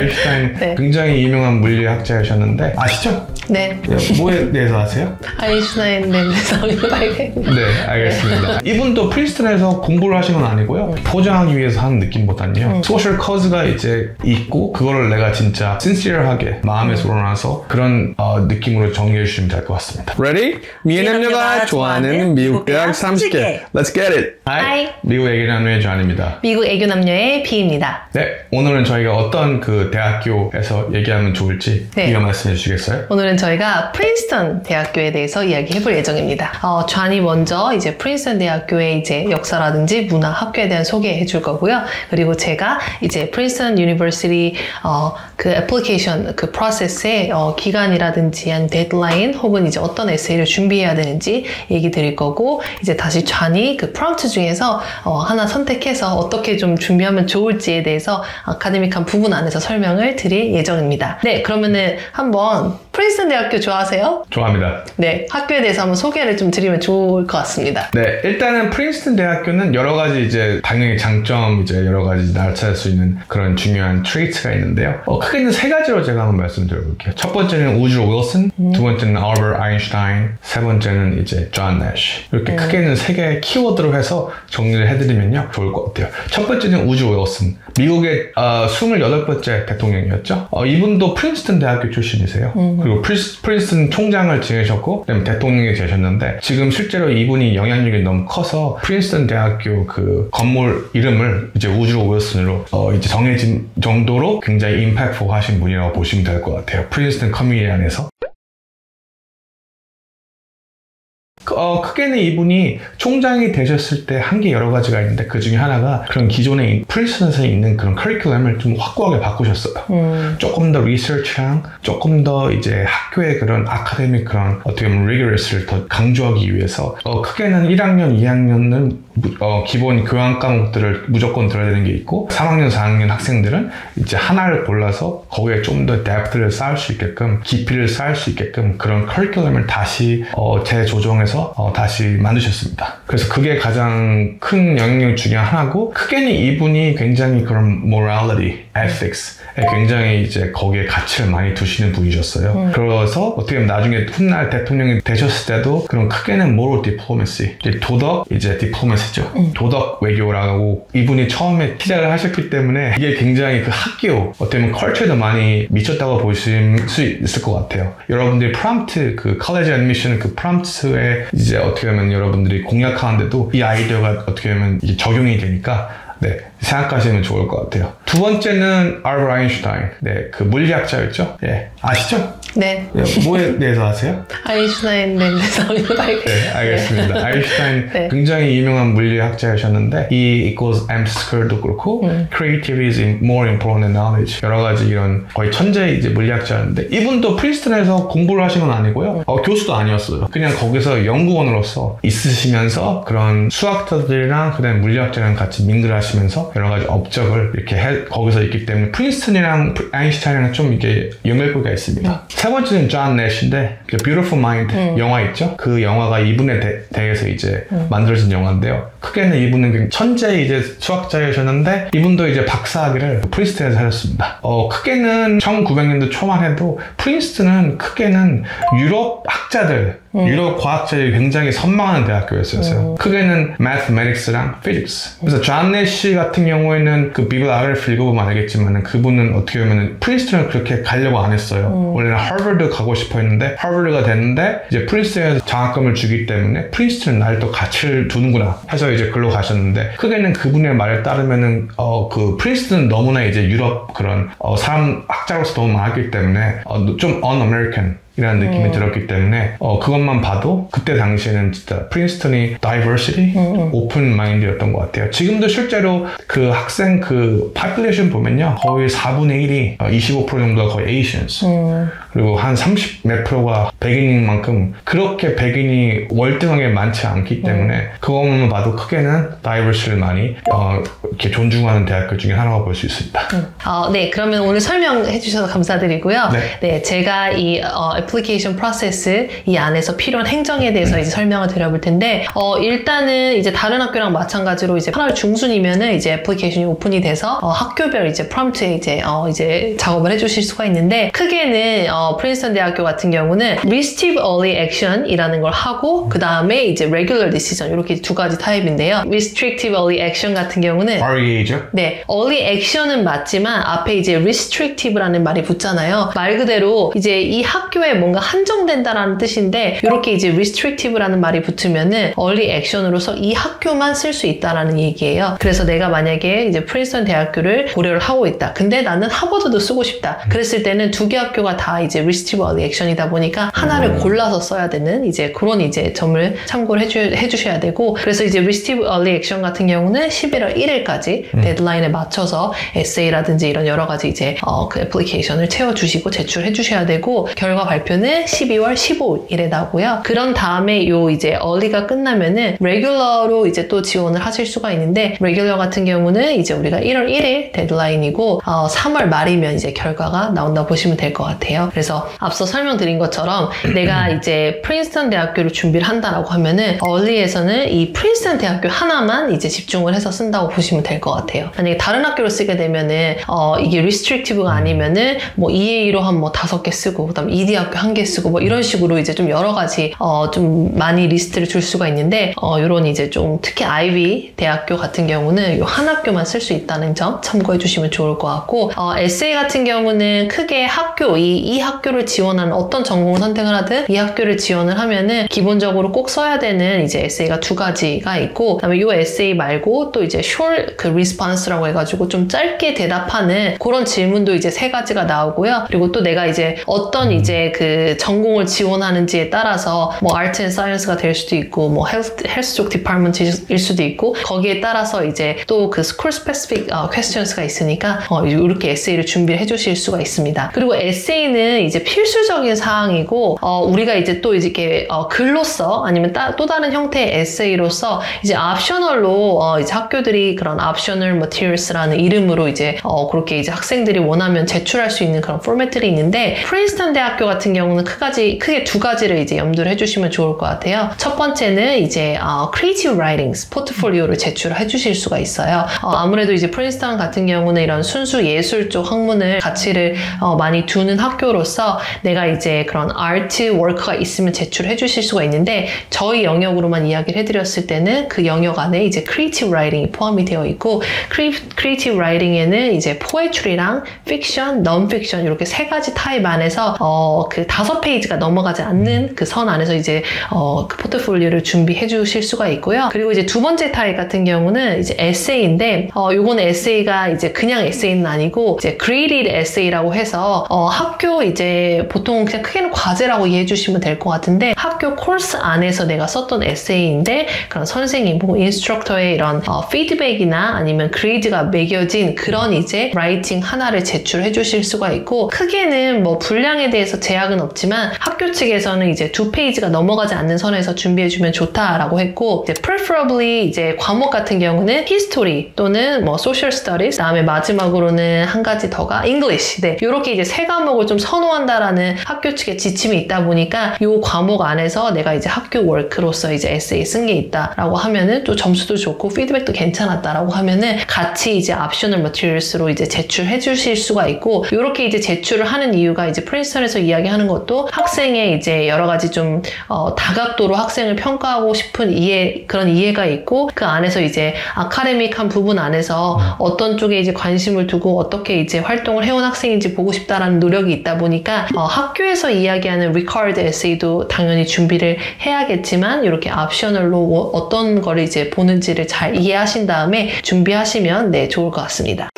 아인슈타인 네. 굉장히 유명한 물리학자이셨는데 아시죠? 네. 뭐에 대해서 아세요? 아인슈타인에 대해서 알게. 네, 알겠습니다. 이분도 프린스턴에서 공부를 하신 건 아니고요. 포장하기 위해서 하는 느낌보다는요. 소셜 커즈가 이제 있고 그거를 내가 진짜 신시어하게 마음에서 우러나서 그런 느낌으로 정리해 주시면 될 것 같습니다. Ready? 미애남녀가 좋아하는 미국 대학 30개. Let's get it! Hi. 미국 애교남녀의 존입니다. 미국 애교남녀의 비입니다. 네, 오늘은 저희가 어떤 그 대학교에서 얘기하면 좋을지 네. 이거 말씀해 주시겠어요? 오늘은 저희가 프린스턴 대학교에 대해서 이야기해볼 예정입니다. 존이 먼저 이제 프린스턴 대학교의 이제 역사라든지 문화, 학교에 대한 소개해줄 거고요. 그리고 제가 이제 프린스턴 유니버시티 그 애플리케이션 그 프로세스의 기간이라든지 한 데드라인 혹은 이제 어떤 에세이를 준비해야 되는지 얘기 드릴 거고 이제 다시 존이 그 프롬프트 중에서 하나 선택해서 어떻게 좀 준비하면 좋을지에 대해서 아카데믹한 부분 안에서 설명을 드릴 예정입니다. 네, 그러면은 한번 프린스턴 대학교 좋아하세요? 좋아합니다. 네, 학교에 대해서 한번 소개를 좀 드리면 좋을 것 같습니다. 네, 일단은 프린스턴 대학교는 여러 가지 이제 당연히 장점 이제 여러 가지 나타낼 수 있는 그런 중요한 트레이트가 있는데요. 크게는 세 가지로 제가 한번 말씀드려볼게요. 첫 번째는 우드로 윌슨, 두 번째는 알버트 아인슈타인, 세 번째는 이제 존 내쉬. 이렇게 크게는 세 개의 키워드로 해서 정리를 해드리면요 좋을 것 같아요. 첫 번째는 우드로 윌슨, 미국의 28번째 대통령이었죠. 이분도 프린스턴 대학교 출신이세요. 그리고 프린스턴 총장을 지내셨고 그다음에 대통령이 되셨는데 지금 실제로 이분이 영향력이 너무 커서 프린스턴 대학교 그 건물 이름을 이제 우드로 윌슨으로 이제 정해진 정도로 굉장히 임팩트풀 하신 분이라고 보시면 될 것 같아요. 프린스턴 커뮤니티 안에서. 크게는 이분이 총장이 되셨을 때 한 게 여러 가지가 있는데 그 중에 하나가 그런 기존에 프린스턴에 있는 그런 커리큘럼을 좀 확고하게 바꾸셨어요. 조금 더 리서치랑 조금 더 이제 학교의 그런 아카데믹 그런 어떻게 보면 리거러스를 더 강조하기 위해서 크게는 1학년, 2학년은 기본 교양 과목들을 무조건 들어야 되는 게 있고 3학년, 4학년 학생들은 이제 하나를 골라서 거기에 좀 더 뎁트를 쌓을 수 있게끔 깊이를 쌓을 수 있게끔 그런 커리큘럼을 다시 재조정해서 다시 만드셨습니다. 그래서 그게 가장 큰 영향력 중에 하나고 크게는 이분이 굉장히 그런 morality, ethics에 굉장히 이제 거기에 가치를 많이 두시는 분이셨어요. 그래서 어떻게 보면 나중에 훗날 대통령이 되셨을 때도 그런 크게는 moral diplomacy, 도덕 이제 diplomacy죠. 도덕 외교라고 이분이 처음에 시작을 하셨기 때문에 이게 굉장히 그 학교 어떻게 보면 컬처에도 많이 미쳤다고 보실 수 있을 것 같아요. 여러분들이 프롬프트 그 college admission 그 프롬프트에 이제 어떻게 보면 여러분들이 공략하는데도 이 아이디어가 어떻게 보면 이게 적용이 되니까 네, 생각하시면 좋을 것 같아요. 두 번째는 알버트 아인슈타인, 네, 그 물리학자였죠. 예, 아시죠? 네. 뭐에 대해서 아세요? 아인슈타인에 대해서 알게. 네, 알겠습니다. 네. 아인슈타인 네. 굉장히 유명한 물리학자이셨는데 E equals m squared도 그렇고 creativity is more important than knowledge 여러 가지 이런 거의 천재 이제 물리학자였는데 이분도 프린스턴에서 공부를 하신 건 아니고요. 교수도 아니었어요. 그냥 거기서 연구원으로서 있으시면서 그런 수학자들이랑 그다음에 물리학자랑 같이 밍글하시면서 여러 가지 업적을 이렇게 거기서 있기 때문에 프린스턴이랑 아인슈타인이랑 좀 이게 연결고리가 있습니다. 세 번째는 존 내쉬인데 Beautiful Mind 영화 있죠? 그 영화가 이분에 대해서 이제 만들어진 영화인데요. 크게는 이분은 천재 이제 수학자이셨는데 이분도 이제 박사학위를 프린스턴에서 하셨습니다. 크게는 1900년도 초만 해도 프린스턴은 크게는 유럽 학자들 유럽 과학자들이 굉장히 선망하는 대학교였어요. 크게는 Mathematics랑 Physics. 그래서 존 내쉬 같은 경우에는 그 비블리오그래피 읽어보면 알겠지만 그분은 어떻게 보면 프린스턴을 그렇게 가려고 안 했어요. 원래는 하버드 가고 싶어 했는데 하버드가 됐는데 이제 프린스턴에서 장학금을 주기 때문에 프린스턴은 날 또 가치를 두는구나 해서 이제 글로 가셨는데 크게는 그분의 말에 따르면은 그 프린스턴은 너무나 이제 유럽 그런 사람 학자로서 너무 많았기 때문에 좀 un-American 이라는 느낌이 들었기 때문에 그것만 봐도 그때 당시에는 진짜 프린스턴이 다이버시티, 오픈 마인드였던 것 같아요. 지금도 실제로 그 학생 그 population 보면요 거의 4분의 1이 25% 정도가 거의 Asians 그리고 한 30 몇 프로가 백인인 만큼 그렇게 백인이 월등하게 많지 않기 때문에 그것만 봐도 크게는 다이버시티를 많이 이렇게 존중하는 대학교 중에 하나가 볼 수 있습니다. 네, 그러면 오늘 설명해 주셔서 감사드리고요. 네, 제가 이 애플리케이션 프로세스 이 안에서 필요한 행정에 대해서 이제 설명을 드려볼 텐데 일단은 이제 다른 학교랑 마찬가지로 이제 8월 중순이면은 이제 애플리케이션이 오픈이 돼서 학교별 이제 프롬프트에 이제 작업을 해주실 수가 있는데 크게는 프린스턴 대학교 같은 경우는 Restrictive Early Action이라는 걸 하고 그 다음에 이제 Regular Decision 이렇게 두 가지 타입인데요. Restrictive Early Action 같은 경우는 REA죠? 네, Early Action은 맞지만 앞에 이제 Restrictive라는 말이 붙잖아요. 말 그대로 이제 이 학교에 뭔가 한정된다라는 뜻인데 이렇게 이제 Restrictive라는 말이 붙으면은 Early Action으로서 이 학교만 쓸 수 있다라는 얘기예요. 그래서 내가 만약에 이제 프린스턴 대학교를 고려를 하고 있다. 근데 나는 하버드도 쓰고 싶다. 그랬을 때는 두 개 학교가 다 이제 Restrictive Early Action이다 보니까 하나를 골라서 써야 되는 이제 그런 이제 점을 참고를 해주셔야 되고 그래서 이제 Restrictive Early Action 같은 경우는 11월 1일까지 데드라인에 맞춰서 에세이라든지 이런 여러 가지 이제 그 애플리케이션을 채워주시고 제출해 주셔야 되고 결과 발표는 12월 15일에 나오고요. 그런 다음에 요 이제 early가 끝나면은 레귤러로 이제 또 지원을 하실 수가 있는데 레귤러 같은 경우는 이제 우리가 1월 1일 데드라인이고 3월 말이면 이제 결과가 나온다 보시면 될 것 같아요. 그래서 앞서 설명드린 것처럼 내가 이제 프린스턴 대학교를 준비를 한다라고 하면은 early에서는 이 프린스턴 대학교 하나만 이제 집중을 해서 쓴다고 보시면 될 것 같아요. 만약에 다른 학교를 쓰게 되면은 이게 restrictive가 아니면은 뭐 EA로 한 뭐 5개 쓰고 그다음 ED 학교 1개 쓰고 뭐 이런 식으로 이제 좀 여러 가지 좀 많이 리스트를 줄 수가 있는데 요런 이제 좀 특히 아이비 대학교 같은 경우는 요 한 학교만 쓸 수 있다는 점 참고해 주시면 좋을 것 같고 에세이 같은 경우는 크게 학교 이 학교를 지원하는 어떤 전공을 선택을 하든 이 학교를 지원을 하면은 기본적으로 꼭 써야 되는 이제 에세이가 두 가지가 있고 그다음에 요 에세이 말고 또 이제 short 그 response라고 해가지고 좀 짧게 대답하는 그런 질문도 이제 3가지가 나오고요. 그리고 또 내가 이제 어떤 이제 그 전공을 지원하는지에 따라서 뭐 Art and Science가 될 수도 있고 뭐 헬스 쪽 디파트먼트일 수도 있고 거기에 따라서 이제 또 그 School Specific Questions가 있으니까 이렇게 에세이를 준비를 해주실 수가 있습니다. 그리고 에세이는 이제 필수적인 사항이고 우리가 이제 또 이렇게 글로써 아니면 또 다른 형태의 에세이로서 이제 옵셔널로 이제 학교들이 그런 Optional Materials라는 이름으로 이제 그렇게 이제 학생들이 원하면 제출할 수 있는 그런 포맷들이 있는데 프린스턴 대학교 같은 경우는 크게 두 가지를 이제 염두를 해주시면 좋을 것 같아요. 첫 번째는 이제 Creative Writings 포트폴리오를 제출을 해주실 수가 있어요. 아무래도 이제 프린스턴 같은 경우는 이런 순수 예술 쪽 학문을 가치를 많이 두는 학교로서 내가 이제 그런 아트 워크가 있으면 제출해 주실 수가 있는데 저희 영역으로만 이야기를 해드렸을 때는 그 영역 안에 이제 크리에이티브 라이팅이 포함이 되어 있고 크리에이티브 라이팅에는 이제 포에트리랑 픽션, 넌픽션 이렇게 3가지 타입 안에서 그 5페이지가 넘어가지 않는 그 선 안에서 이제 그 포트폴리오를 준비해 주실 수가 있고요. 그리고 이제 두 번째 타입 같은 경우는 이제 에세이인데 요거는 에세이가 이제 그냥 에세이는 아니고 이제 graded 에세이라고 해서 학교 이제 보통 그냥 크게는 과제라고 이해해 주시면 될 것 같은데 학교 코र्스 안에서 내가 썼던 에세이인데 그런 선생님, 뭐 인스트럭터의 이런 피드백이나 아니면 그레이드가 매겨진 그런 이제 라이팅 하나를 제출해 주실 수가 있고 크게는 뭐 분량에 대해서 제약은 없지만 학교 측에서는 이제 2페이지가 넘어가지 않는 선에서 준비해 주면 좋다라고 했고 이제 preferably 이제 과목 같은 경우는 history 또는 뭐 social studies 다음에 마지막으로는 한 가지 더가 English 네 이렇게 이제 3과목을 좀 선호한다라는 학교 측의 지침이 있다 보니까 이 과목 안에서 내가 이제 학교 워크로서 이제 에세이 쓴 게 있다라고 하면은 또 점수도 좋고 피드백도 괜찮았다라고 하면은 같이 이제 옵셔널 머티리얼스로 이제 제출해 주실 수가 있고 이렇게 이제 제출을 하는 이유가 이제 프린스턴에서 이야기하는 것도 학생의 이제 여러 가지 좀 다각도로 학생을 평가하고 싶은 그런 이해가 있고 그 안에서 이제 아카데믹한 부분 안에서 어떤 쪽에 이제 관심을 두고 어떻게 이제 활동을 해온 학생인지 보고 싶다라는 노력이 있다 보니까 학교에서 이야기하는 required essay도 당연히 준비를 해야겠지만 이렇게 옵셔널로 어떤 거를 이제 보는지를 잘 이해하신 다음에 준비하시면 네 좋을 것 같습니다.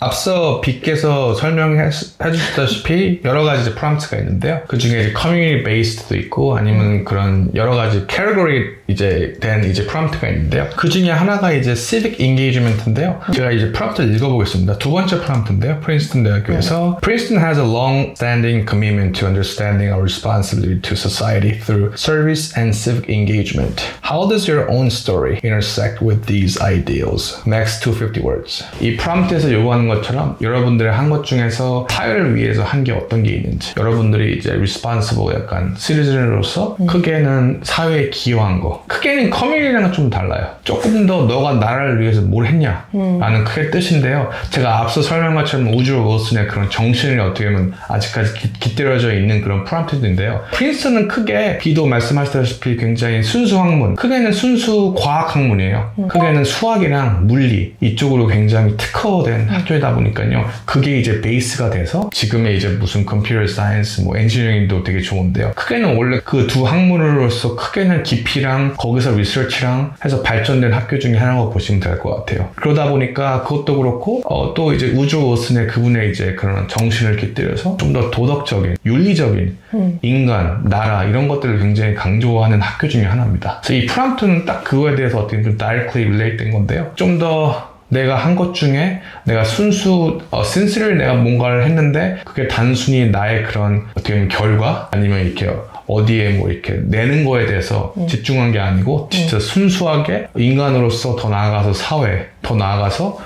앞서 빅께서 설명해 주셨다시피 여러 가지 이제 프롬프트가 있는데요. 그 중에 이제 커뮤니티 베이스도 있고 아니면 그런 여러 가지 캐터고리 이제 된 이제 프롬프트가 있는데요. 그 중에 하나가 이제 civic engagement인데요. 제가 이제 프롬프트를 읽어보겠습니다. 두 번째 프롬프트인데요. 프린스턴 대학교에서 Princeton has a long-standing commitment to understanding our responsibility to society through service and civic engagement. How does your own story intersect with these ideals? Max 250 words. 이 프롬프트에서 요구하는 것처럼 여러분들이 한 것 중에서 사회를 위해서 한 게 어떤 게 있는지, 여러분들이 이제 responsible 약간 시티즌으로서 크게는 사회에 기여한 거, 크게는 커뮤니티랑은 좀 달라요. 조금 더 너가 나라를 위해서 뭘 했냐 라는 크게 뜻인데요. 제가 앞서 설명한 것처럼 우주 윌슨의 그런 정신이 어떻게 보면 아직까지 깃들여져 있는 그런 프롬프트인데요. 프린스턴은 크게 비도 말씀하셨다시피 굉장히 순수 학문, 크게는 순수 과학 학문이에요. 크게는 수학이랑 물리 이쪽으로 굉장히 특화된 학교이다 보니까요. 그게 이제 베이스가 돼서 지금의 이제 무슨 컴퓨터 사이언스, 뭐 엔지니어링도 되게 좋은데요. 크게는 원래 그 두 학문으로서 크게는 깊이랑 거기서 리서치랑 해서 발전된 학교 중에 하나라고 보시면 될 것 같아요. 그러다 보니까 그것도 그렇고 또 이제 우주 윌슨의 그분의 이제 그런 정신을 깃들여서 좀 더 도덕적인, 윤리적인 인간, 나라 이런 것들을 굉장히 강조하는 학교 중에 하나입니다. 그래서 이 프롬프트는 딱 그거에 대해서 어떻게 좀 directly relate 된 건데요. 좀 더 내가 한 것 중에 내가 순수 sincerely 내가 뭔가를 했는데 그게 단순히 나의 그런 어떻게 보면 결과 아니면 이렇게 어디에 뭐 이렇게 내는 거에 대해서 집중한 게 아니고 진짜 순수하게 인간으로서 더 나아가서 사회, 더 나아가서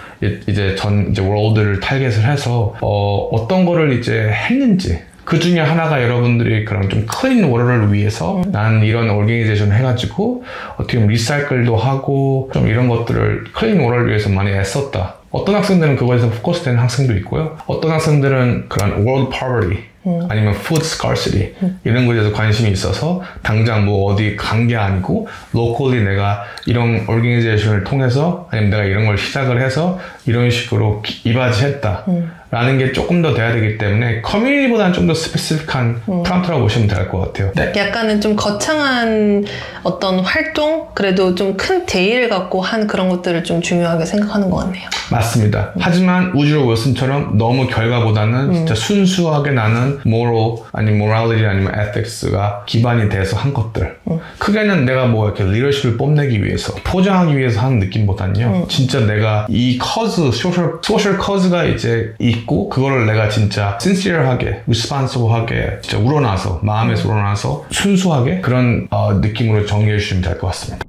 이제 월드를 타겟을 해서 어떤 거를 이제 했는지 그 중에 하나가 여러분들이 그런 좀 클린 워터를 위해서 나는 이런 오르게니제이션 해가지고 어떻게 보면 리사이클도 하고 좀 이런 것들을 클린 워터를 위해서 많이 애썼다. 어떤 학생들은 그거에서 포커스되는 학생도 있고요. 어떤 학생들은 그런 world poverty 아니면 food scarcity 이런 거에 대해서 관심이 있어서 당장 뭐 어디 간 게 아니고 locally 내가 이런 오르게니제이션을 통해서 아니면 내가 이런 걸 시작을 해서 이런 식으로 이바지했다 라는 게 조금 더 돼야 되기 때문에 커뮤니티보다는 좀 더 스페시픽한 프롬프트라고 보시면 될 것 같아요. 네. 약간은 좀 거창한 어떤 활동, 그래도 좀 큰 대의를 갖고 한 그런 것들을 좀 중요하게 생각하는 것 같네요. 맞습니다. 하지만 우주 윌슨처럼 너무 결과보다는 진짜 순수하게 나는 moral 아니면 morality 아니면 ethics가 기반이 돼서 한 것들. 크게는 내가 뭐 이렇게 리더십을 뽐내기 위해서 포장하기 위해서 하는 느낌보다는요. 진짜 내가 이 cause, social cause가 이제 있고 그거를 내가 진짜 sincere하게, responsible하게 진짜 우러나서 마음에서 우러나서 순수하게 그런 느낌으로 정리해 주시면 될 것 같습니다.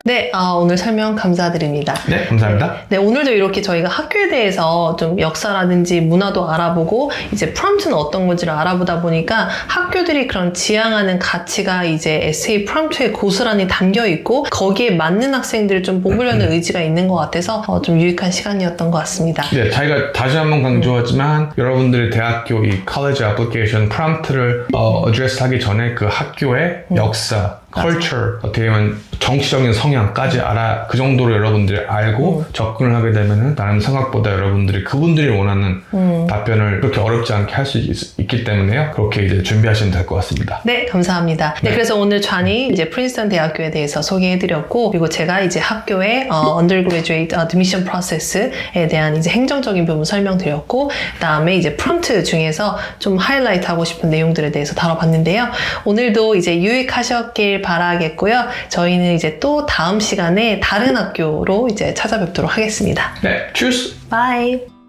네, 오늘 설명 감사드립니다. 네, 감사합니다. 네, 오늘도 이렇게 저희가 학교에 대해서 좀 역사라든지 문화도 알아보고 이제 프롬프트는 어떤 건지를 알아보다 보니까 학교들이 그런 지향하는 가치가 이제 에세이 프롬프트에 고스란히 담겨 있고 거기에 맞는 학생들을 좀 뽑으려는 의지가 있는 것 같아서 좀 유익한 시간이었던 것 같습니다. 네, 저희가 다시 한번 강조하지만 여러분들이 대학교 이 college application 프롬프트를 어드레스하기 전에 그 학교의 역사, culture, 어떻게 보면 정치적인 성향까지 그 정도로 여러분들이 알고 접근을 하게 되면은 나름 생각보다 여러분들이 그분들이 원하는 답변을 그렇게 어렵지 않게 할 수 있기 때문에요. 그렇게 이제 준비하시면 될 것 같습니다. 네, 감사합니다. 네, 그래서 오늘 좌니 이제 프린스턴 대학교에 대해서 소개해드렸고, 그리고 제가 이제 학교의 undergraduate admission process에 대한 이제 행정적인 부분 설명드렸고, 그다음에 이제 프롬프트 중에서 좀 하이라이트 하고 싶은 내용들에 대해서 다뤄봤는데요. 오늘도 이제 유익하셨길 바라겠고요. 저희는 이제 또 다음 시간에 다른 학교로 이제 찾아뵙도록 하겠습니다. 네, cheers! Bye!